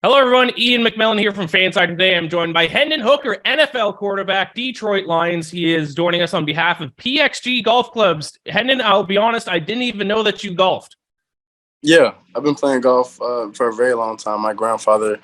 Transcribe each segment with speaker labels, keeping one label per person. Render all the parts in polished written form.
Speaker 1: Hello, everyone. Ian McMillan here from Fanside. Today, I'm joined by Hendon Hooker, NFL quarterback, Detroit Lions. He is joining us on behalf of PXG Golf Clubs. Hendon, I'll be honest, I didn't even know that you golfed.
Speaker 2: Yeah, I've been playing golf for a very long time. My grandfather,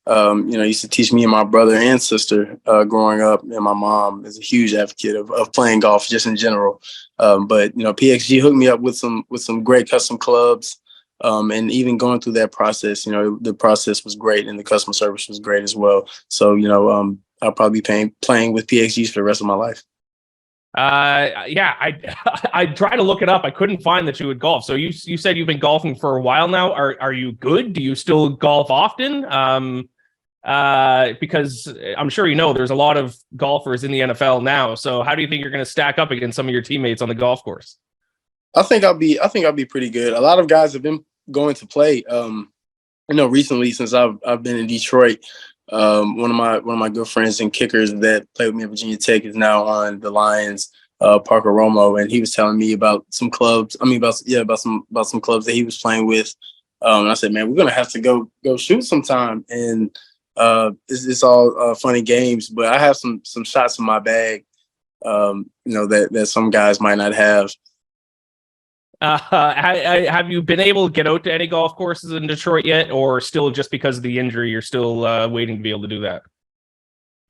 Speaker 2: used to teach me and my brother and sister growing up, and my mom is a huge advocate of playing golf just in general. But PXG hooked me up with some great custom clubs, and even going through that process, the process was great, and the customer service was great as well. So I'll probably be playing with PXGs for the rest of my life.
Speaker 1: Yeah, I tried to look it up. I couldn't find that you would golf. So you said you've been golfing for a while now. Are you good? Do you still golf often? Because I'm sure there's a lot of golfers in the NFL now. So how do you think you're going to stack up against some of your teammates on the golf course?
Speaker 2: I think I'll be pretty good. A lot of guys have been going to play. Recently since I've been in Detroit. One of my good friends and kickers that played with me at Virginia Tech is now on the Lions, Parker Romo, and he was telling me about some clubs. I mean, about some clubs that he was playing with. And I said, man, we're gonna have to go shoot sometime. And it's all funny games, but I have some shots in my bag. That some guys might not have.
Speaker 1: Have you been able to get out to any golf courses in Detroit yet, or still just because of the injury, you're still waiting to be able to do that?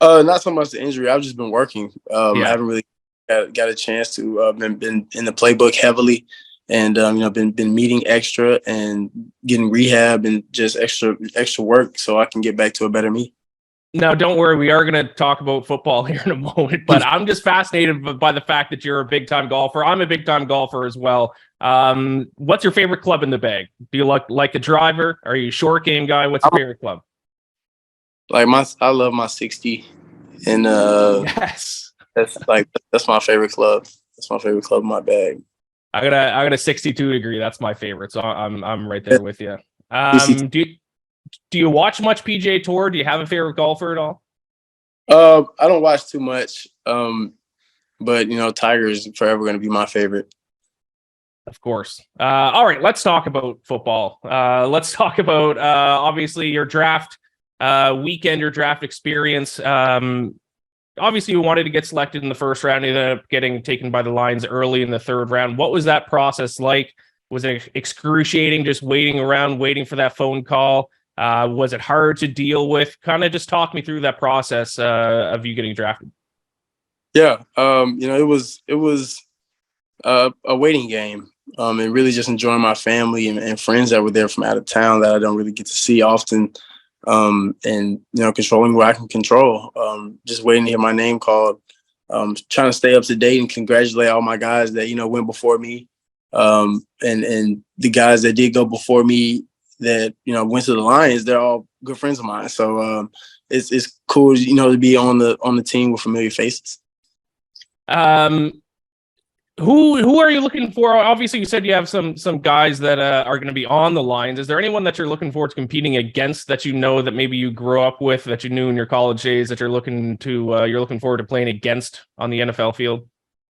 Speaker 2: Not so much the injury. I've just been working. I
Speaker 1: Yeah.
Speaker 2: haven't really got a chance to been in the playbook heavily, and been meeting extra and getting rehab and just extra work so I can get back to a better me.
Speaker 1: Now, don't worry, we are going to talk about football here in a moment, but I'm just fascinated by the fact that you're a big time golfer. I'm a big time golfer as well. What's your favorite club in the bag? Do you like the driver? Are you a short game guy? What's your favorite club?
Speaker 2: I love my 60, and
Speaker 1: Yes.
Speaker 2: that's my favorite club. That's my favorite club in my bag.
Speaker 1: I got a 62 degree. That's my favorite. So I'm right there with you.
Speaker 2: DC.
Speaker 1: Do you watch much PGA Tour? Do you have a favorite golfer at all?
Speaker 2: I don't watch too much, but Tiger is forever going to be my favorite.
Speaker 1: Of course. All right, let's talk about football. Let's talk about obviously your draft weekend, your draft experience. Obviously, you wanted to get selected in the first round. You ended up getting taken by the Lions early in the third round. What was that process like? Was it excruciating just waiting around, waiting for that phone call? Was it hard to deal with? Kind of just talk me through that process of you getting drafted.
Speaker 2: Yeah, it was a waiting game, and really just enjoying my family and friends that were there from out of town that I don't really get to see often, and controlling what I can control. Just waiting to hear my name called, trying to stay up to date and congratulate all my guys that went before me, and the guys that did go before me that went to the Lions. They're all good friends of mine, so it's cool to be on the team with familiar faces.
Speaker 1: Um, who are you looking for? Obviously, you said you have some guys that are going to be on the Lions. Is there anyone that you're looking forward to competing against that that maybe you grew up with, that you knew in your college days, that you're looking forward to playing against on the NFL field?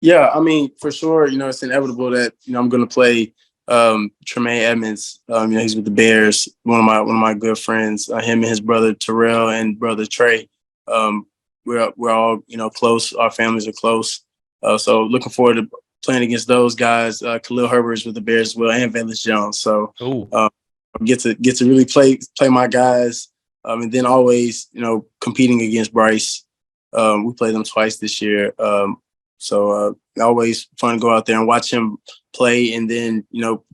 Speaker 2: Yeah, I mean, for sure, it's inevitable that I'm going to play Tremaine Edmonds. He's with the Bears. One of my good friends. Him and his brother Terrell and brother Trey. We're all close. Our families are close. So looking forward to playing against those guys. Khalil Herbert is with the Bears as well, and Velus Jones. So
Speaker 1: Oh,
Speaker 2: get to really play my guys, and then always competing against Bryce. We played them twice this year. So always fun to go out there and watch him play, and then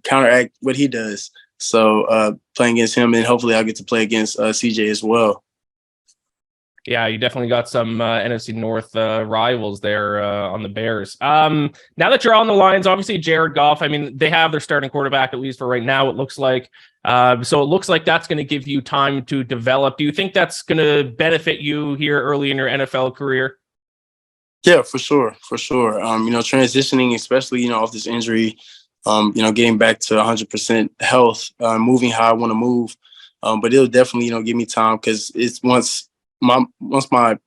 Speaker 2: counteract what he does. So playing against him, and hopefully I'll get to play against CJ as well.
Speaker 1: yeah, you definitely got some NFC North rivals there on the Bears. Now that you're on the Lions, obviously Jared Goff. I mean, they have their starting quarterback, at least for right now. It looks like. So it looks like that's going to give you time to develop. Do you think that's going to benefit you here early in your NFL career?
Speaker 2: Yeah, for sure, for sure. Transitioning, especially off this injury, getting back to 100% health, moving how I want to move. But it'll definitely give me time, because it's once my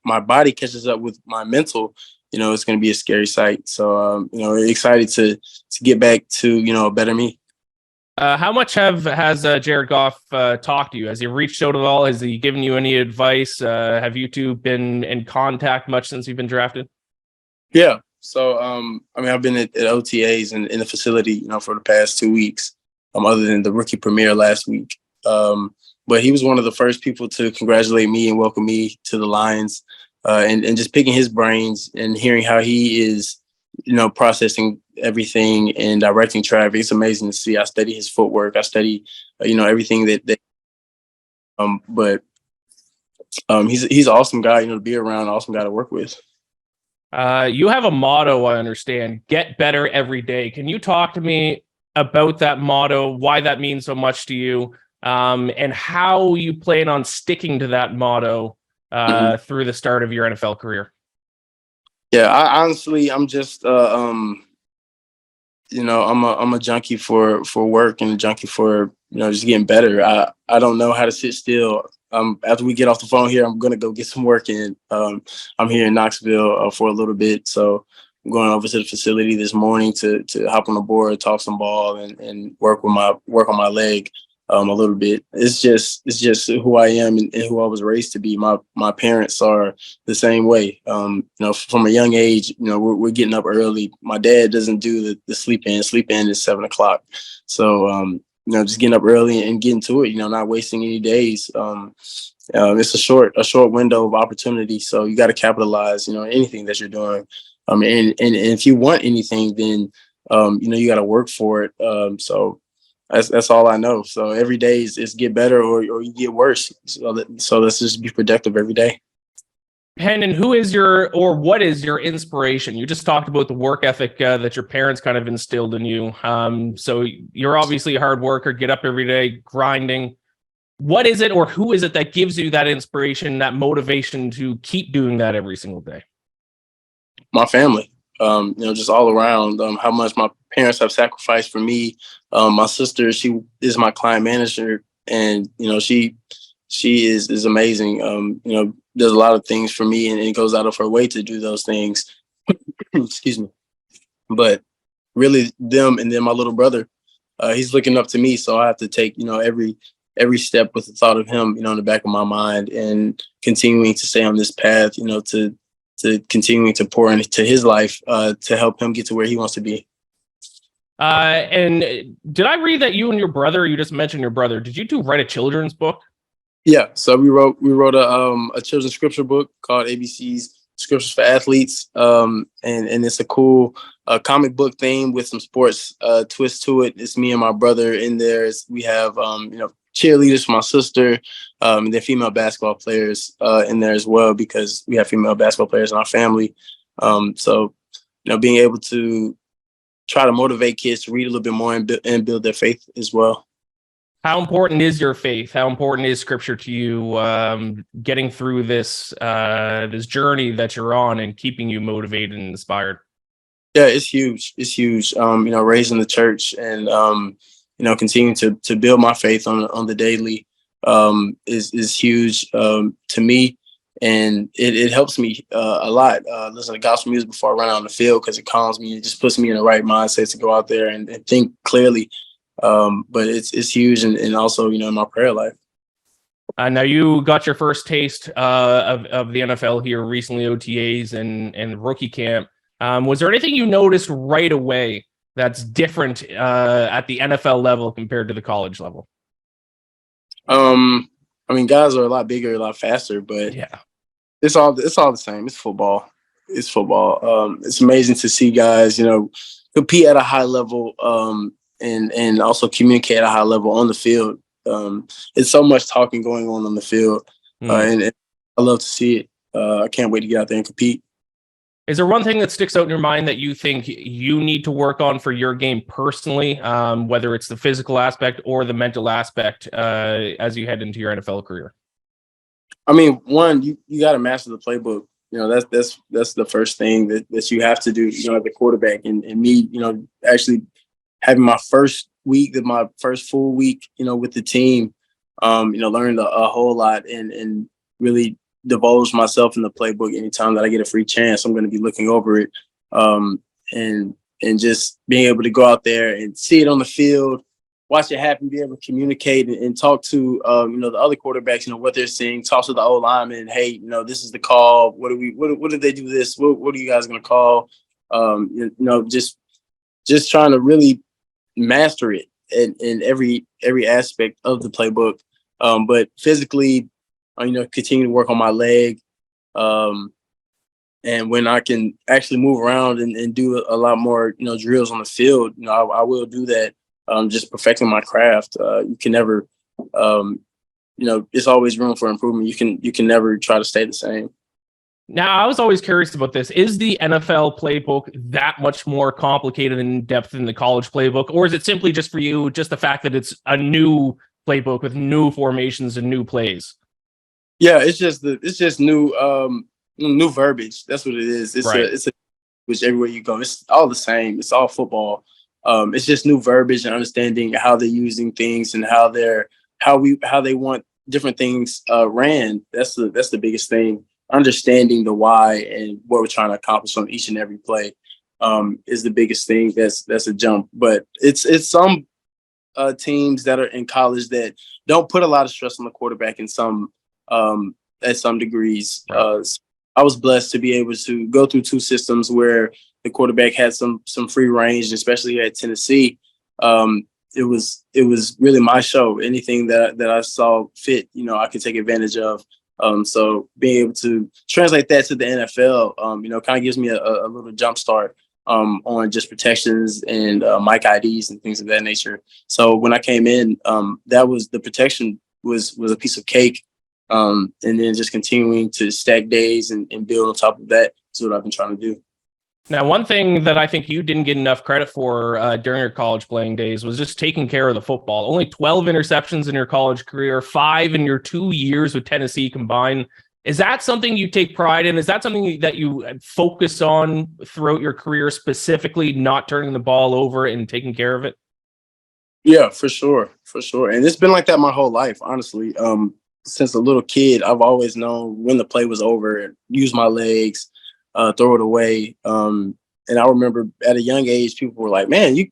Speaker 2: body catches up with my mental, it's going to be a scary sight. So excited to get back to a better me.
Speaker 1: How much has Jared Goff talked to you? Has he reached out at all? Has he given you any advice? Have you two been in contact much since you've been drafted?
Speaker 2: Yeah. So, I mean, I've been at OTAs and in the facility, for the past 2 weeks, other than the rookie premiere last week. But he was one of the first people to congratulate me and welcome me to the Lions, and just picking his brains and hearing how he is, processing everything and directing traffic. It's amazing to see. I study his footwork. I study, everything but he's an awesome guy, to be around, awesome guy to work with.
Speaker 1: You have a motto, I understand. Get better every day. Can you talk to me about that motto, why that means so much to you, and how you plan on sticking to that motto through the start of your NFL career?
Speaker 2: Yeah, I'm just I'm a junkie for work and a junkie for just getting better. I don't know how to sit still. After we get off the phone here, I'm gonna go get some work in. I'm here in Knoxville for a little bit, so I'm going over to the facility this morning to hop on the board, talk some ball, and work on my leg a little bit. It's just who I am and who I was raised to be. My parents are the same way. From a young age, we're getting up early. My dad doesn't do the sleep in. Sleep in is 7 o'clock. So, just getting up early and getting to it, not wasting any days. It's a short window of opportunity. So you got to capitalize, anything that you're doing. And if you want anything, then, you got to work for it. So that's all I know. So every day is get better or you get worse. So let's just be productive every day.
Speaker 1: Hendon, what is your inspiration? You just talked about the work ethic that your parents kind of instilled in you. So you're obviously a hard worker, get up every day, grinding. What is it or who is it that gives you that inspiration, that motivation to keep doing that every single day?
Speaker 2: My family, just all around, how much my parents have sacrificed for me. My sister, she is my client manager, and she is amazing. Does a lot of things for me, and it goes out of her way to do those things. Excuse me. But really, them, and then my little brother, he's looking up to me, so I have to take every step with the thought of him, in the back of my mind, and continuing to stay on this path, to continuing to pour into his life to help him get to where he wants to be.
Speaker 1: And did I read that you and your brother, you just mentioned your brother, did you two write a children's book?
Speaker 2: Yeah, so we wrote a children's scripture book called ABC's Scriptures for Athletes, and it's a cool comic book theme with some sports twist to it. It's me and my brother in there. We have cheerleaders for my sister, and then female basketball players in there as well, because we have female basketball players in our family. So being able to try to motivate kids to read a little bit more and build their faith as well.
Speaker 1: How important is your faith? How important is scripture to you, getting through this journey that you're on and keeping you motivated and inspired?
Speaker 2: Yeah, it's huge. It's huge. Raised in the church and continuing to build my faith on the daily is huge to me, and it helps me a lot. Listen to gospel music before I run out on the field, because it calms me. It just puts me in the right mindset to go out there and think clearly. But it's huge, and also in my prayer life.
Speaker 1: Now you got your first taste of the NFL here recently, OTAs and rookie camp. Was there anything you noticed right away that's different at the NFL level compared to the college level?
Speaker 2: I mean, guys are a lot bigger, a lot faster, but
Speaker 1: yeah,
Speaker 2: it's all the same. It's football. It's football. It's amazing to see guys, compete at a high level, and also communicate at a high level on the field. It's so much talking going on the field, and I love to see it. I can't wait to get out there and compete.
Speaker 1: Is there one thing that sticks out in your mind that you think you need to work on for your game personally, whether it's the physical aspect or the mental aspect, as you head into your NFL career?
Speaker 2: I mean, one, you got to master the playbook. That's the first thing that you have to do, as a quarterback. And me, actually having my first full week, with the team, learned a whole lot and really divulge myself in the playbook. Anytime that I get a free chance, I'm going to be looking over it, and just being able to go out there and see it on the field, watch it happen, be able to communicate and talk to the other quarterbacks, what they're seeing, talk to the old linemen. Hey, this is the call. What did they do this? What are you guys gonna call? Just trying to really master it in every aspect of the playbook. But physically, continue to work on my leg. And when I can actually move around and do a lot more, drills on the field, I will do that. Just perfecting my craft. You can never, it's always room for improvement. You can never try to stay the same.
Speaker 1: Now, I was always curious about this. Is the NFL playbook that much more complicated and in depth than the college playbook? Or is it simply just for you, just the fact that it's a new playbook with new formations and new plays?
Speaker 2: Yeah, it's just new verbiage. That's what it is. It's which everywhere you go, it's all the same. It's all football. It's just new verbiage and understanding how they're using things and how they want different things ran. That's the biggest thing. Understanding the why and what we're trying to accomplish on each and every play is the biggest thing. That's a jump. But it's some teams that are in college that don't put a lot of stress on the quarterback in some at some degrees.
Speaker 1: Right.
Speaker 2: I was blessed to be able to go through two systems where the quarterback had some free range, especially at Tennessee. It was really my show. Anything that I saw fit, I could take advantage of. So being able to translate that to the NFL, kind of gives me a little jump start on just protections and mic IDs and things of that nature. So when I came in, that was the protection was a piece of cake. And then just continuing to stack days and build on top of that is what I've been trying to do.
Speaker 1: Now, one thing that I think you didn't get enough credit for during your college playing days was just taking care of the football. Only 12 interceptions in your college career, 5 in your 2 years with Tennessee combined. Is that something you take pride in? Is that something that you focus on throughout your career, specifically not turning the ball over and taking care of it?
Speaker 2: Yeah, for sure. And it's been like that my whole life, honestly. Since a little kid, I've always known when the play was over, use my legs, throw it away. And I remember at a young age, people were like, "Man, you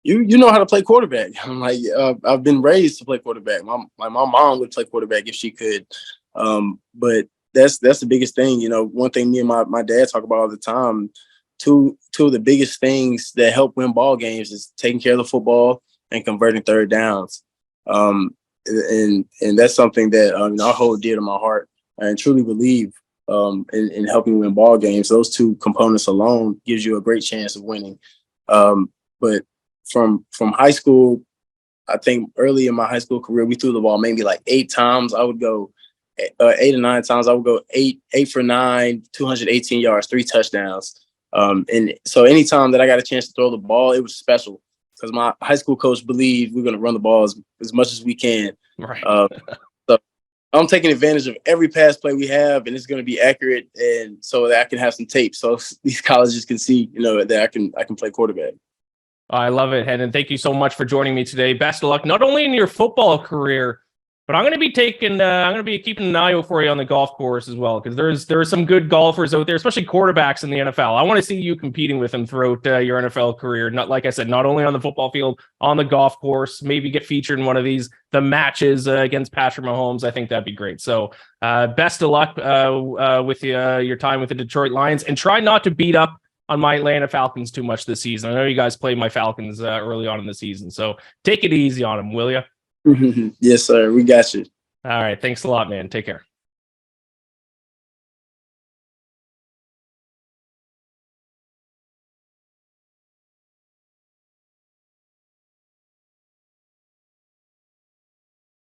Speaker 2: know how to play quarterback." I'm like, "I've been raised to play quarterback. My mom would play quarterback if she could." But that's the biggest thing. One thing me and my dad talk about all the time. Two of the biggest things that help win ball games is taking care of the football and converting third downs. And that's something that I hold dear to my heart and truly believe in helping win ball games. Those two components alone gives you a great chance of winning. But from high school, I think early in my high school career, we threw the ball maybe like 8 times. I would go 8 or 9 times. I would go 8 for 9, 218 yards, 3 touchdowns. And so anytime that I got a chance to throw the ball, it was special. Because my high school coach believed we're going to run the ball as much as we can.
Speaker 1: Right.
Speaker 2: So I'm taking advantage of every pass play we have, and it's going to be accurate, and so that I can have some tape, so these colleges can see, that I can play quarterback.
Speaker 1: I love it, Hendon. Thank you so much for joining me today. Best of luck, not only in your football career, but I'm going to be keeping an eye out for you on the golf course as well, because there are some good golfers out there, especially quarterbacks in the NFL. I want to see you competing with them throughout your NFL career. Not, like I said, not only on the football field, on the golf course. Maybe get featured in one of the matches against Patrick Mahomes. I think that'd be great. So best of luck with your time with the Detroit Lions, and try not to beat up on my Atlanta Falcons too much this season. I know you guys played my Falcons early on in the season, so take it easy on them, will you?
Speaker 2: Yes, sir. We got you.
Speaker 1: All right. Thanks a lot, man. Take care.